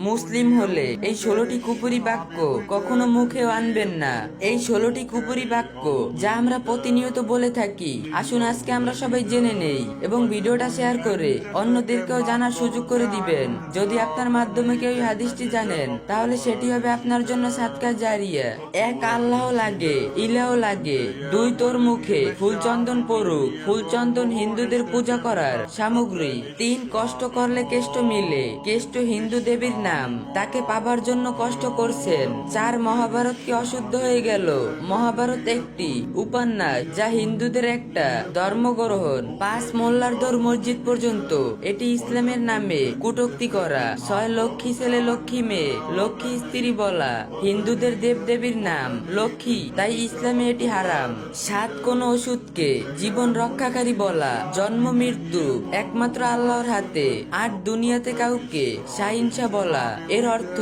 মুসলিম হলে এই 16টি কুপুরি বাক্য কখনো মুখেও আনবেন না। এই 16টি কুপুরি বাক্য যা আমরা প্রতিনিয়ত বলে থাকি। আসুন আজকে আমরা সবাই জেনে নেই এবং ভিডিওটা শেয়ার করে অন্যদেরকেও জানার সুযোগ করে দিবেন। যদি আপনার মাধ্যমে কেউ হাদিসটি জানেন তাহলে সেটি হবে আপনার জন্য সাদকা জারিয়া। এক, আল্লাহ লাগে, ইলাহ লাগে। 2, তোর মুখে ফুলচন্দন পড়ুক। ফুলচন্দন হিন্দুদের পূজা করার সামগ্রী। 3, কষ্ট করলে কেষ্ট মিলে। কেষ্ট হিন্দু দেবীর নাম, তাকে পাবার জন্য কষ্ট করছেন। 4, মহাভারত কি অশুদ্ধ হয়ে গেল? মহাভারত একটি উপন্যাস যা হিন্দুদের একটা ধর্মগ্রহণ। 5, মোল্লার দৌড় মসজিদ পর্যন্ত, এটি ইসলামের নামে কটূক্তি করা। 6, লক্ষ্মী ছেলে লক্ষ্মী মেয়ে, লক্ষ্মী স্ত্রী বলা হিন্দুদের দেব দেবীর নাম লক্ষ্মী, তাই ইসলামে এটি হারাম। 7, কোন ওষুধকে জীবন রক্ষাকারী বলা, জন্ম মৃত্যু একমাত্র আল্লাহর হাতে। 8, দুনিয়াতে কাউকে শাহিনশা বলা, এর অর্থ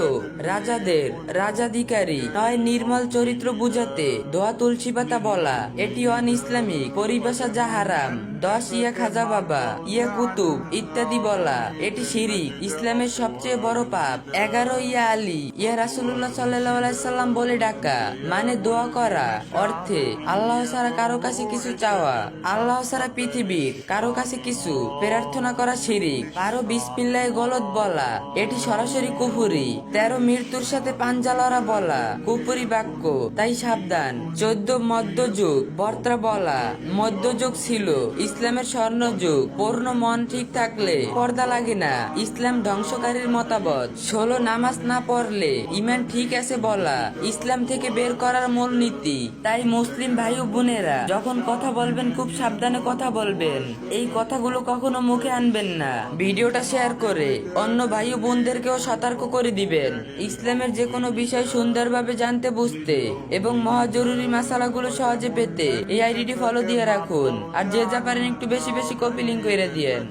রাজাদের রাজাধিকারী। 9, নির্মল চরিত্র বুঝাতে দোয়া তুলসী পাতা বলা, এটি অন ইসলামিক পরিভাষা যা হারাম। 10, ইয়া খাজা বাবা, ইয়া কুতুব ইত্যাদি বলা, এটি শিরিক, ইসলামের সবচেয়ে বড় পাপ। 11, ইয়া আলী, ইয়া রাসূলুল্লাহ সাল্লাল্লাহু আলাইহি সাল্লাম বলে ডাকা, মানে দোয়া করা, অর্থে আল্লাহ ছাড়া কারো কাছে কিছু চাওয়া, আল্লাহ ছাড়া পৃথিবীর কারো কাছে কিছু প্রার্থনা করা শিরিক। 12, বিসমিল্লাহ গলত বলা, এটি সরাসরি কুফরি। 13, মৃত্যুর সাথে পাঞ্জা লড়া বলা, কুফরি বাক্য, তাই সাবধান। 14, মধ্যযুগ বর্তা বলা, মধ্যযুগ ছিল ইসলামের স্বর্ণযুগ। পূর্ণ মন ঠিক থাকলে পর্দা লাগে না, ইসলাম ধ্বংসকারীর মতামত। 16, নামাজ না পড়লে ইমান ঠিক আছে বলা, ইসলাম থেকে বের করার মূল নীতি। তাই মুসলিম ভাই ও বোনেরা যখন কথা বলবেন খুব সাবধানে কথা বলবেন। এই কথাগুলো কখনো মুখে আনবেন না। ভিডিওটা শেয়ার করে অন্য ভাই ও বোনদেরকেও সতর্ক করে দিবেন। ইসলামের যে কোনো বিষয় সুন্দরভাবে জানতে বুঝতে এবং মহা জরুরি মাসালাগুলো সহজে পেতে এই আইডিটি ফলো দিয়ে রাখুন। আর যে যা পারেন একটু বেশি বেশি কপি লিঙ্ক করে দিয়েন।